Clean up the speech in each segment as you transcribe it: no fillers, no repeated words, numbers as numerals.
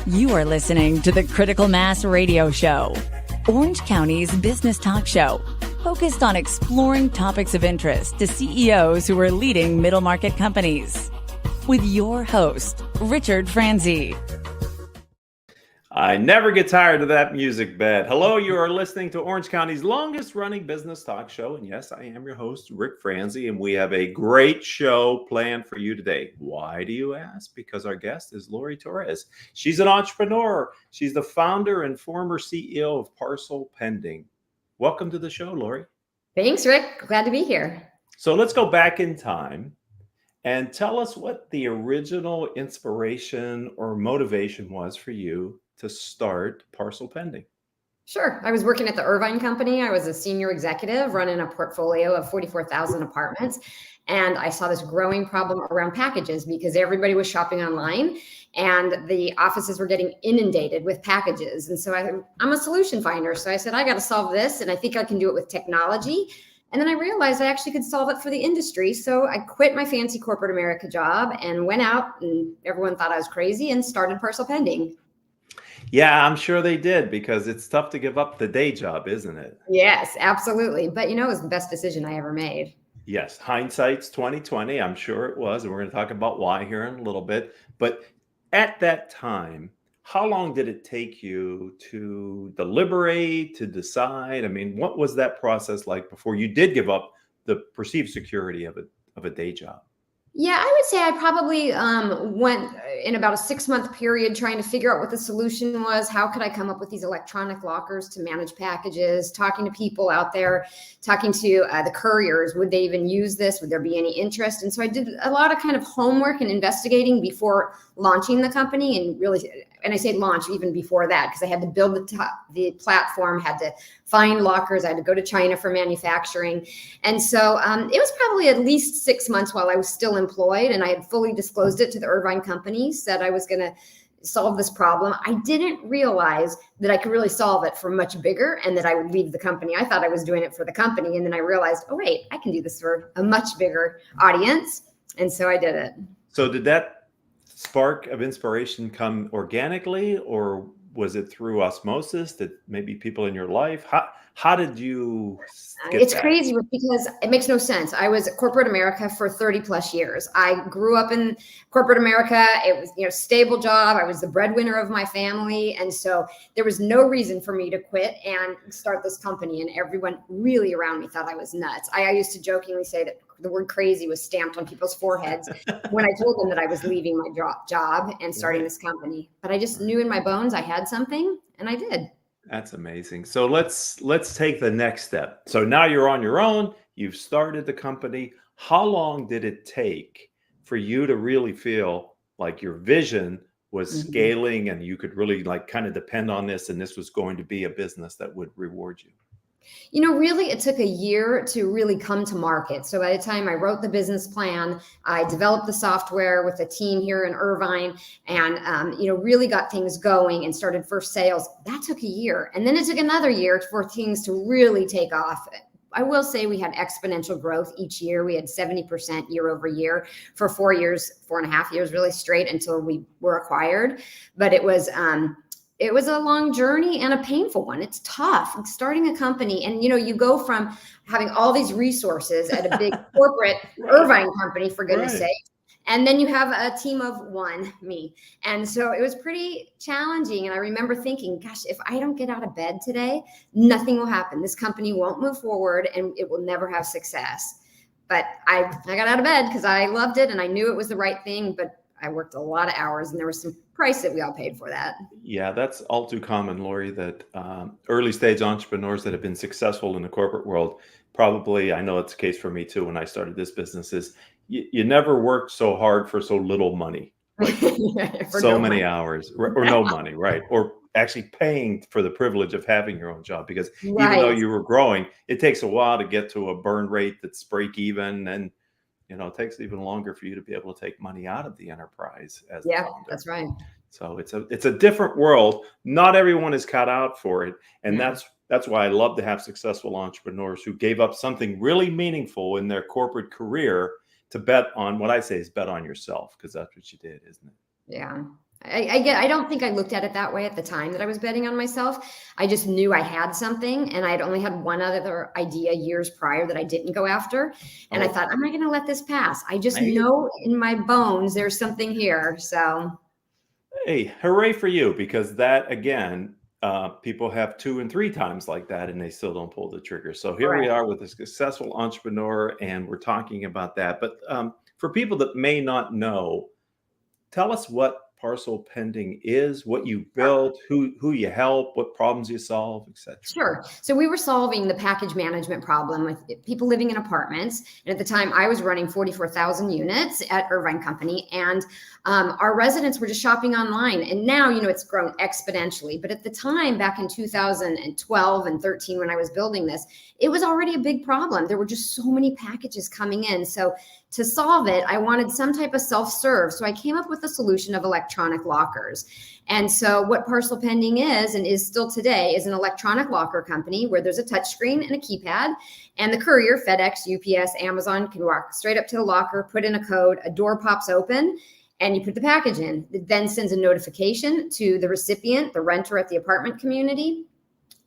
You are listening to the Critical Mass Radio Show, Orange County's business talk show, focused on exploring topics of interest to CEOs who are leading middle market companies. With your host, Richard Franzi. I never get tired of that music bed. Hello, you are listening to Orange County's longest running business talk show. And yes, I am your host, Rick Franzi, and we have a great show planned for you today. Why do you ask? Because our guest is Lori Torres. She's an entrepreneur. She's the founder and former CEO of Parcel Pending. Welcome to the show, Lori. Thanks, Rick. Glad to be here. So let's go back in time and tell us what the original inspiration or motivation was for you to start Parcel Pending. Sure. I was working at the Irvine Company. I was a senior executive running a portfolio of 44,000 apartments. And I saw this growing problem around packages because everybody was shopping online and the offices were getting inundated with packages. And so I'm a solution finder. So I said, I got to solve this. And I think I can do it with technology. And then I realized I actually could solve it for the industry. So I quit my fancy corporate America job and went out, and everyone thought I was crazy, and started Parcel Pending. Yeah, I'm sure they did, because it's tough to give up the day job, isn't it? Yes, absolutely. But it was the best decision I ever made. Yes, hindsight's 2020. I'm sure it was, and we're going to talk about why here in a little bit. But at that time, how long did it take you to deliberate, to decide? I mean, what was that process like before you did give up the perceived security of a day job? Yeah, I would say I probably went in about a 6-month period trying to figure out what the solution was. How could I come up with these electronic lockers to manage packages, talking to people out there, talking to the couriers. Would they even use this? Would there be any interest? And so I did a lot of kind of homework and investigating before launching the company, and I say launch even before that, because I had to build the platform, had to find lockers, I had to go to China for manufacturing. And so it was probably at least 6 months while I was still employed, and I had fully disclosed it to the Irvine Company, said I was going to solve this problem. I didn't realize that I could really solve it for much bigger and that I would leave the company. I thought I was doing it for the company. And then I realized, oh, wait, I can do this for a much bigger audience. And so I did it. So did that spark of inspiration come organically, or was it through osmosis? That maybe people in your life? How did you get It's that? crazy because it makes no sense. I was at corporate America for 30 plus years. I grew up in corporate America. It was, stable job. I was the breadwinner of my family. And so there was no reason for me to quit and start this company. And everyone really around me thought I was nuts. I used to jokingly say that the word crazy was stamped on people's foreheads when I told them that I was leaving my job and starting this company. But I just knew in my bones I had something, and I did. That's amazing. So let's take the next step. So now you're on your own. You've started the company. How long did it take for you to really feel like your vision was scaling and you could really kind of depend on this, and this was going to be a business that would reward you? Really, it took a year to really come to market. So by the time I wrote the business plan, I developed the software with a team here in Irvine and, really got things going and started first sales. That took a year. And then it took another year for things to really take off. I will say we had exponential growth each year. We had 70% year over year for 4.5 years, really straight until we were acquired. But it was a long journey and a painful one. It's tough starting a company. And, you go from having all these resources at a big corporate Irvine company, for goodness sake. And then you have a team of one, me. And so it was pretty challenging. And I remember thinking, gosh, if I don't get out of bed today, nothing will happen. This company won't move forward and it will never have success. But I got out of bed because I loved it and I knew it was the right thing. But I worked a lot of hours and there was some price that we all paid for that. Yeah, that's all too common, Lori, that early stage entrepreneurs that have been successful in the corporate world, probably, I know it's the case for me too, when I started this business, is you never worked so hard for so little money, so many hours or no money, right? Or actually paying for the privilege of having your own job, because even though you were growing, it takes a while to get to a burn rate that's break even, and it takes even longer for you to be able to take money out of the enterprise as the founder. That's right. So it's a different world. Not everyone is cut out for it, and that's why I love to have successful entrepreneurs who gave up something really meaningful in their corporate career to bet on what I say is bet on yourself, because that's what you did, isn't it? Yeah. I don't think I looked at it that way at the time that I was betting on myself. I just knew I had something, and I'd only had one other idea years prior that I didn't go after. And I thought, I'm not going to let this pass. I just know in my bones there's something here. So, hey, hooray for you, because that, again, people have 2 and 3 times like that and they still don't pull the trigger. So here we are with a successful entrepreneur, and we're talking about that. But for people that may not know, tell us what Parcel Pending is, what you built, who you help, what problems you solve, etc. Sure. So we were solving the package management problem with people living in apartments. And at the time, I was running 44,000 units at Irvine Company, and our residents were just shopping online. And now, it's grown exponentially. But at the time, back in 2012 and 13, when I was building this, it was already a big problem. There were just so many packages coming in. So to solve it, I wanted some type of self-serve. So I came up with a solution of electronic lockers. And so what Parcel Pending is, and is still today, is an electronic locker company where there's a touchscreen and a keypad, and the courier, FedEx, UPS, Amazon, can walk straight up to the locker, put in a code, a door pops open, and you put the package in. It then sends a notification to the recipient, the renter at the apartment community,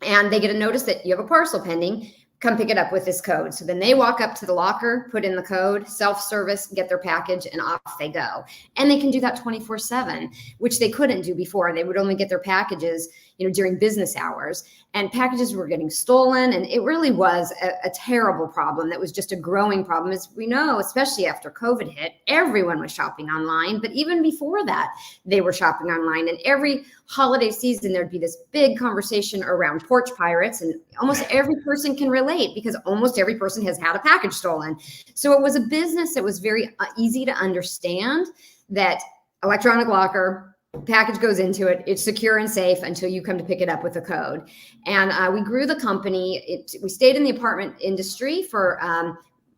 and they get a notice that you have a parcel pending. Come pick it up with this code. So then they walk up to the locker, put in the code, self-service, get their package, and off they go. And they can do that 24/7, which they couldn't do before. They would only get their packages, during business hours, and packages were getting stolen. And it really was a terrible problem. That was just a growing problem. As we know, especially after COVID hit, everyone was shopping online. But even before that, they were shopping online. And every holiday season, there'd be this big conversation around porch pirates, and almost every person can relate because almost every person has had a package stolen. So it was a business that was very easy to understand, that electronic locker, package goes into it, it's secure and safe until you come to pick it up with a code. And we grew the company. We stayed in the apartment industry for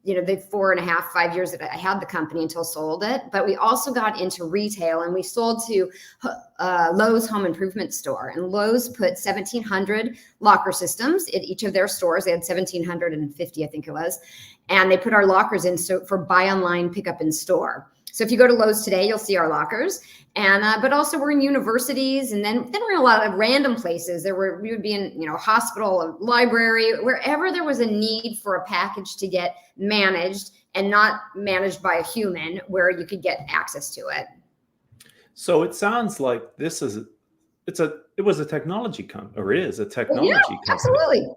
the 4.5, 5 years that I had the company until sold it. But we also got into retail, and we sold to Lowe's home improvement store. And Lowe's put 1,700 locker systems in each of their stores. They had 1,750, I think it was. And they put our lockers in for buy online, pick up in store. So if you go to Lowe's today, you'll see our lockers. And but also we're in universities, and then we're in a lot of random places. We would be in a hospital, a library, wherever there was a need for a package to get managed and not managed by a human, where you could get access to it. So it sounds like it was a technology company, or is a technology company. Absolutely.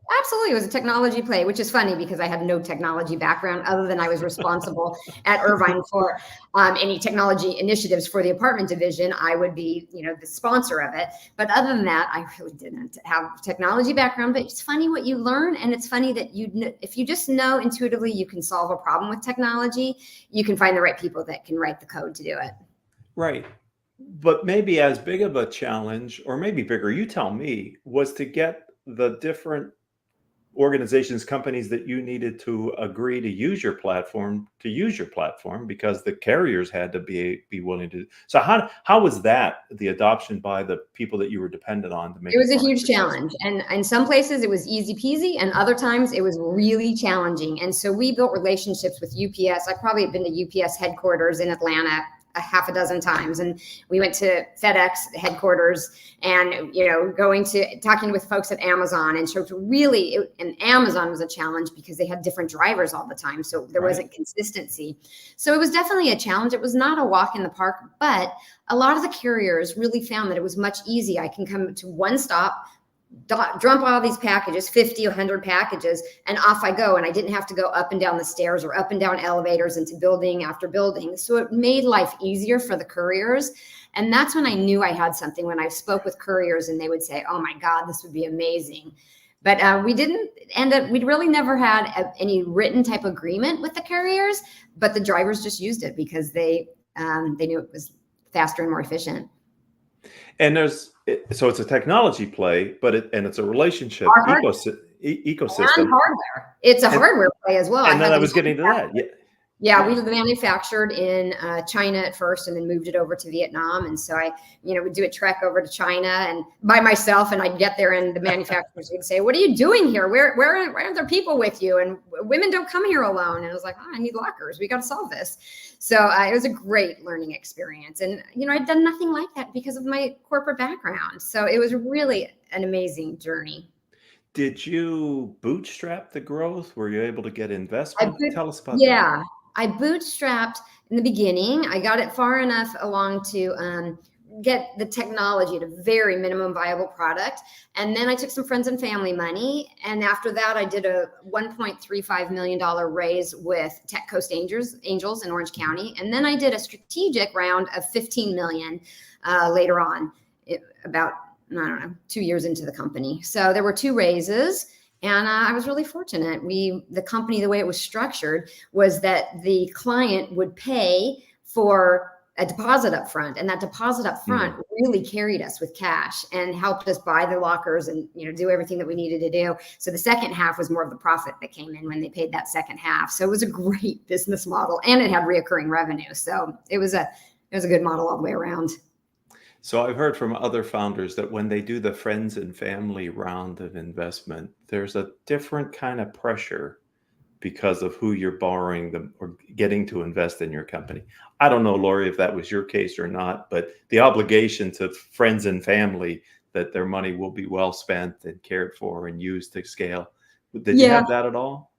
It was a technology play, which is funny because I had no technology background other than I was responsible at Irvine for any technology initiatives for the apartment division. I would be, the sponsor of it. But other than that, I really didn't have technology background. But it's funny what you learn. And it's funny that if you just know intuitively you can solve a problem with technology, you can find the right people that can write the code to do it. Right. But maybe as big of a challenge, or maybe bigger, you tell me, was to get the different organizations, companies that you needed to agree to use your platform, because the carriers had to be willing to. So how was that, the adoption by the people that you were dependent on to make it? It was a huge challenge. And in some places it was easy peasy, and other times it was really challenging. And so we built relationships with UPS. I probably have been to UPS headquarters in Atlanta a half a dozen times, and we went to FedEx headquarters, and talking with folks at Amazon. And so and Amazon was a challenge because they had different drivers all the time, so there wasn't consistency. So it was definitely a challenge. It was not a walk in the park, but a lot of the carriers really found that it was much easier. I can come to one stop, dump all these packages, 50, 100 packages, and off I go. And I didn't have to go up and down the stairs or up and down elevators into building after building. So it made life easier for the couriers. And that's when I knew I had something, when I spoke with couriers and they would say, oh my God, this would be amazing. But we didn't end up, we'd really never had any written type agreement with the carriers, but the drivers just used it because they knew it was faster and more efficient. And so it's a technology play, but it's a relationship ecosystem. And hardware. It's a hardware play as well. And then I was getting to that. Yeah, we manufactured in China at first and then moved it over to Vietnam. And so I, would do a trek over to China and by myself, and I'd get there and the manufacturers would say, "What are you doing here? Where aren't there people with you? And women don't come here alone." And I was like, "Oh, I need lockers. We got to solve this." So it was a great learning experience. And, I'd done nothing like that because of my corporate background. So it was really an amazing journey. Did you bootstrap the growth? Were you able to get investment? Tell us about that. Yeah, I bootstrapped in the beginning. I got it far enough along to get the technology at a very minimum viable product. And then I took some friends and family money. And after that, I did a $1.35 million raise with Tech Coast Angels in Orange County. And then I did a strategic round of 15 million later on, about, I don't know, 2 years into the company. So there were 2 raises. And I was really fortunate. The company, the way it was structured was that the client would pay for a deposit up front, and that deposit up front really carried us with cash and helped us buy the lockers and do everything that we needed to do. So the second half was more of the profit that came in when they paid that second half. So it was a great business model, and it had reoccurring revenue. So it was a good model all the way around. So I've heard from other founders that when they do the friends and family round of investment, there's a different kind of pressure because of who you're borrowing them or getting to invest in your company. I don't know, Lori, if that was your case or not, but the obligation to friends and family that their money will be well spent and cared for and used to scale. Did you have that at all?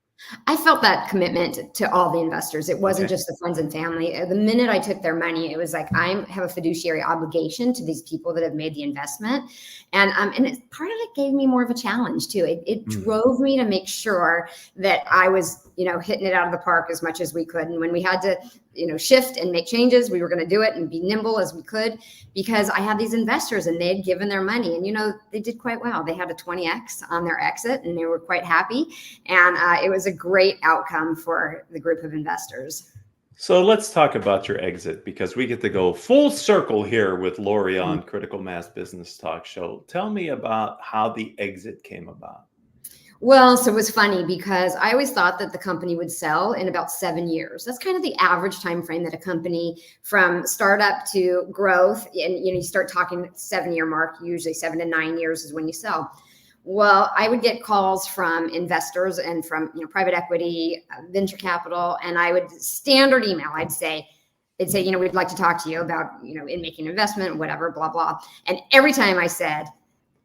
I felt that commitment to all the investors. It wasn't just the friends and family. The minute I took their money, it was like, I have a fiduciary obligation to these people that have made the investment. And part of it gave me more of a challenge too. It drove me to make sure that I was, hitting it out of the park as much as we could. And when we had to, shift and make changes, we were going to do it and be nimble as we could, because I had these investors and they had given their money and, they did quite well. They had a 20X on their exit and they were quite happy. And it was a great outcome for the group of investors. So let's talk about your exit, because we get to go full circle here with Lori on Critical Mass Business Talk Show. Tell me about how the exit came about. Well, so it was funny because I always thought that the company would sell in about 7 years. That's kind of the average time frame that a company from startup to growth, and you start talking 7-year mark, usually 7 to 9 years is when you sell. Well, I would get calls from investors and from private equity, venture capital, and I would standard email. They'd say, we'd like to talk to you about in making an investment, whatever, blah blah. And every time I said,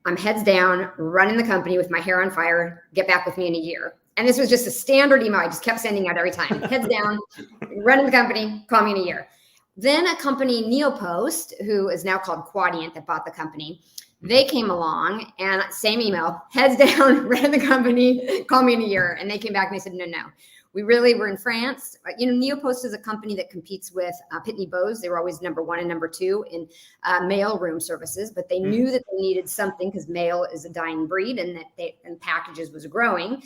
I'm heads down, running the company with my hair on fire, get back with me in a year. And this was just a standard email I just kept sending out every time. Heads down, running the company, call me in a year. Then a company, Neopost, who is now called Quadient, that bought the company, they came along and same email, heads down, running the company, call me in a year. And they came back and they said, no. We really were in France. Neopost is a company that competes with Pitney Bowes. They were always number 1 and number 2 in mail room services, but they knew that they needed something because mail is a dying breed and and packages was a growing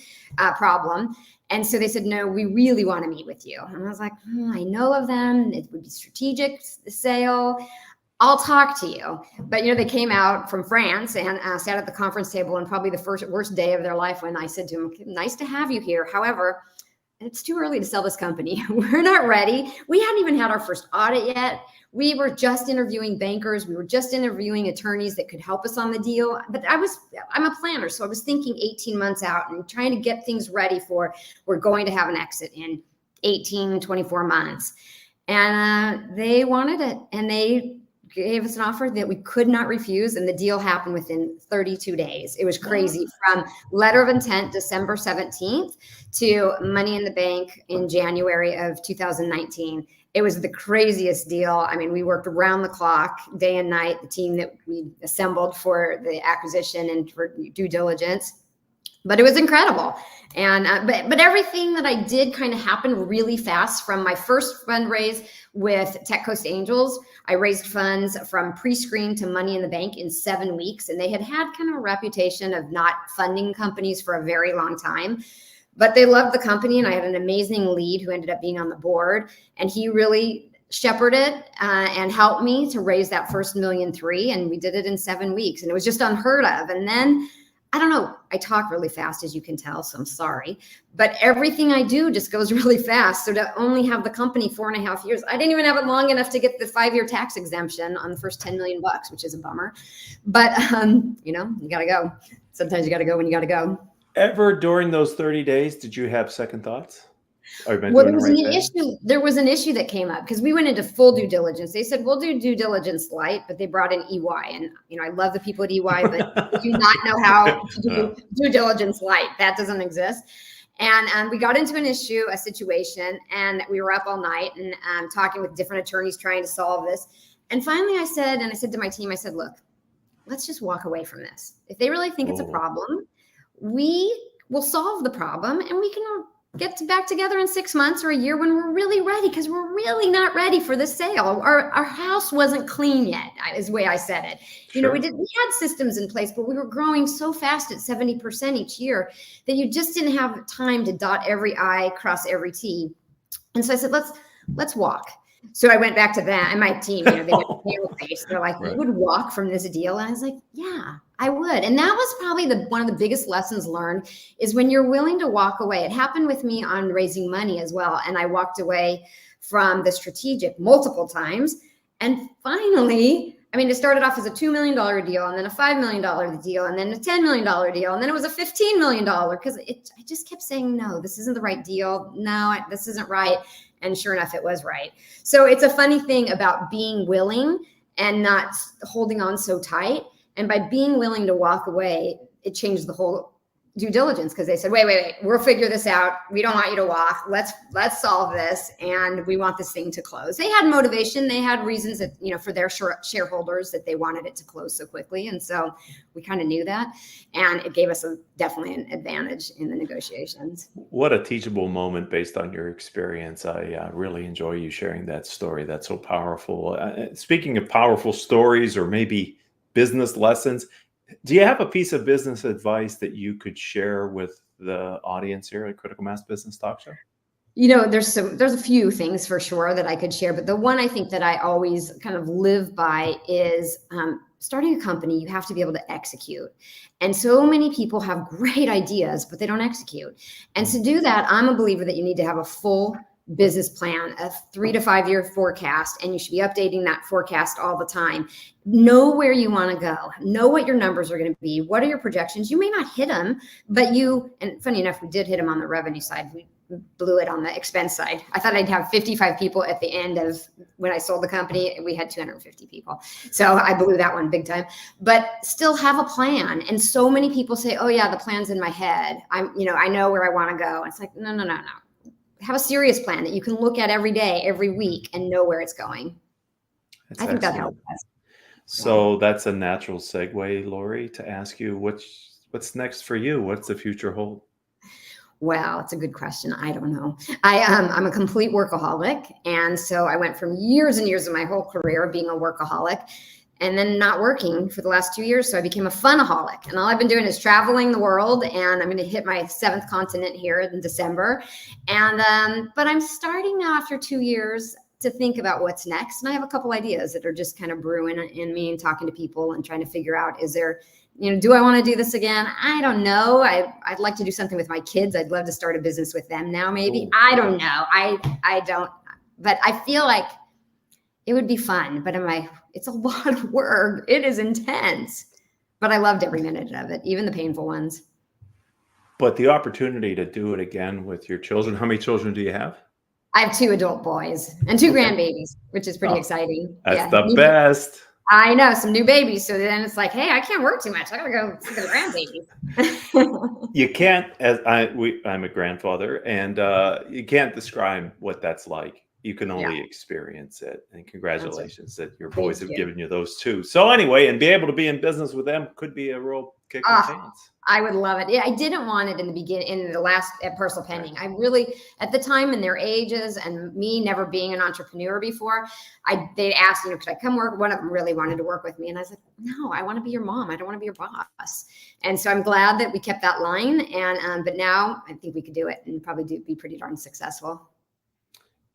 problem. And so they said, no, we really want to meet with you. And I was like, I know of them. It would be strategic sale. I'll talk to you. But, they came out from France and sat at the conference table, and probably the worst day of their life when I said to them, nice to have you here. However, it's too early to sell this company. We're not ready. We hadn't even had our first audit yet. We were just interviewing bankers. We were just interviewing attorneys that could help us on the deal. But I'm a planner. So I was thinking 18 months out and trying to get things ready for, we're going to have an exit in 18, 24 months. And they wanted it. And they gave us an offer that we could not refuse. And the deal happened within 32 days. It was crazy. From letter of intent, December 17th, to money in the bank in January of 2019. It was the craziest deal. I mean, we worked around the clock, day and night, the team that we assembled for the acquisition and for due diligence. But it was incredible. And but everything that I did kind of happened really fast. From my first fundraise with Tech Coast Angels, I raised funds from pre-screen to money in the bank in 7 weeks. And they had kind of a reputation of not funding companies for a very long time. But they loved the company, and I had an amazing lead who ended up being on the board. And he really shepherded and helped me to raise that first $1.3 million. And we did it in 7 weeks. And it was just unheard of. And then I don't know. I talk really fast, as you can tell, so I'm sorry. But everything I do just goes really fast. So to only have the company 4.5 years, I didn't even have it long enough to get the 5-year tax exemption on the first 10 million bucks, which is a bummer. But, you got to go. Sometimes you got to go when you got to go. Ever during those 30 days, did you have second thoughts? Well, there was an issue that came up because we went into full due diligence. They said, we'll do due diligence light, but they brought in EY. And, I love the people at EY, but they do not know how to do due diligence light. That doesn't exist. And we got into a situation, and we were up all night and talking with different attorneys trying to solve this. And finally I said to my team, I said, look, let's just walk away from this. If they really think it's a problem, we will solve the problem, and we can get back together in 6 months or a year when we're really ready, because we're really not ready for the sale. Our house wasn't clean yet, is the way I said it. Sure. We had systems in place, but we were growing so fast at 70% each year that you just didn't have time to dot every I, cross every T. And so I said, let's walk. So I went back to that, and my team, they got a pale face. They're like, you would walk from this deal? And I was like, yeah, I would. And that was probably one of the biggest lessons learned, is when you're willing to walk away. It happened with me on raising money as well. And I walked away from the strategic multiple times. And finally, it started off as a $2 million deal, and then a $5 million deal, and then a $10 million deal. And then it was a $15 million, because I just kept saying, no, this isn't the right deal. No, this isn't right. And sure enough, it was right. So it's a funny thing about being willing and not holding on so tight. And by being willing to walk away, it changed the whole due diligence, because they said, wait, we'll figure this out. We don't want you to walk. Let's solve this. And we want this thing to close. They had motivation. They had reasons that, for their shareholders, that they wanted it to close so quickly. And so we kind of knew that. And it gave us definitely an advantage in the negotiations. What a teachable moment based on your experience. I really enjoy you sharing that story. That's so powerful. Speaking of powerful stories, or maybe business lessons, do you have a piece of business advice that you could share with the audience here at Critical Mass Business Talk Show? There's a few things for sure that I could share, but the one I think that I always kind of live by is starting a company, you have to be able to execute. And so many people have great ideas, but they don't execute. And to do that, I'm a believer that you need to have a full business plan, a 3 to 5 year forecast, and you should be updating that forecast all the time. Know where you want to go. Know what your numbers are going to be. What are your projections? You may not hit them, but and funny enough, we did hit them on the revenue side. We blew it on the expense side. I thought I'd have 55 people at the end of when I sold the company. We had 250 people. So I blew that one big time, but still have a plan. And so many people say, oh yeah, the plan's in my head. I know where I want to go. It's like, no. Have a serious plan that you can look at every day, every week, and know where it's going. I think that helps. So that's a natural segue, Lori, to ask you what's next for you? What's the future hold? Well, it's a good question. I don't know. I'm a complete workaholic. And so I went from years and years of my whole career being a workaholic and then not working for the last 2 years. So I became a funaholic. And all I've been doing is traveling the world. And I'm going to hit my 7th continent here in December. And but I'm starting now, after 2 years, to think about what's next. And I have a couple ideas that are just kind of brewing in me, and talking to people and trying to figure out, is there, do I want to do this again? I don't know. I'd like to do something with my kids. I'd love to start a business with them now, maybe. Ooh. I don't know. I don't, but I feel like it would be fun, but it's a lot of work. It is intense, but I loved every minute of it, even the painful ones. But the opportunity to do it again with your children, how many children do you have? I have 2 adult boys and 2 grandbabies, which is pretty exciting. That's the best. I know, some new babies. So then it's like, hey, I can't work too much. I gotta go see the grandbabies. You can't, I'm a grandfather, and you can't describe what that's like. You can only experience it. And congratulations that your boys have given you those 2. So anyway, and be able to be in business with them could be a real kick in the pants. I would love it. Yeah, I didn't want it in the beginning, in the last at Parcel Pending. I really, at the time, in their ages, and me never being an entrepreneur before, they asked, could I come work? One of them really wanted to work with me. And I said, no, I want to be your mom. I don't want to be your boss. And so I'm glad that we kept that line. And but now I think we could do it and probably be pretty darn successful.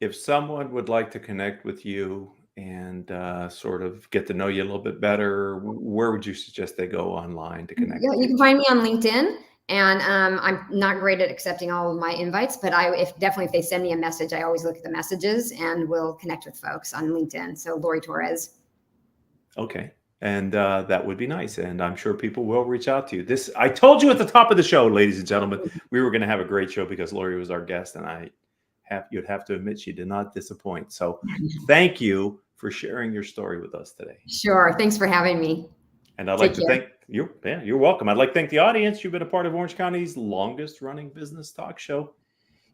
If someone would like to connect with you and sort of get to know you a little bit better, where would you suggest they go online to connect? Yeah, you can find me on LinkedIn, and I'm not great at accepting all of my invites, but if they send me a message, I always look at the messages and will connect with folks on LinkedIn. So Lori Torres. Okay. And that would be nice. And I'm sure people will reach out to you. I told you at the top of the show, ladies and gentlemen, we were going to have a great show because Lori was our guest, and you'd have to admit she did not disappoint. So thank you for sharing your story with us today. Sure. Thanks for having me. And I'd like to thank you. Yeah, you're welcome. I'd like to thank the audience. You've been a part of Orange County's longest running business talk show.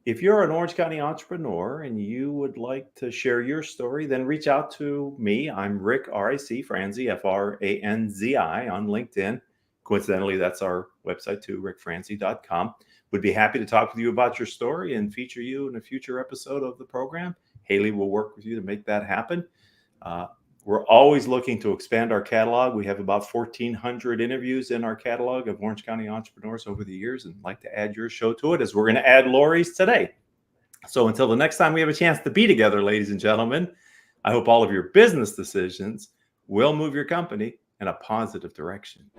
If you're an Orange County entrepreneur and you would like to share your story, then reach out to me. I'm Rick, R-I-C, Franzi, F-R-A-N-Z-I on LinkedIn. Coincidentally, that's our website too, rickfranzi.com. Would be happy to talk with you about your story and feature you in a future episode of the program. Haley will work with you to make that happen. We're always looking to expand our catalog. We have about 1,400 interviews in our catalog of Orange County entrepreneurs over the years, and like to add your show to it, as we're going to add Lori's today. So until the next time we have a chance to be together, ladies and gentlemen, I hope all of your business decisions will move your company in a positive direction.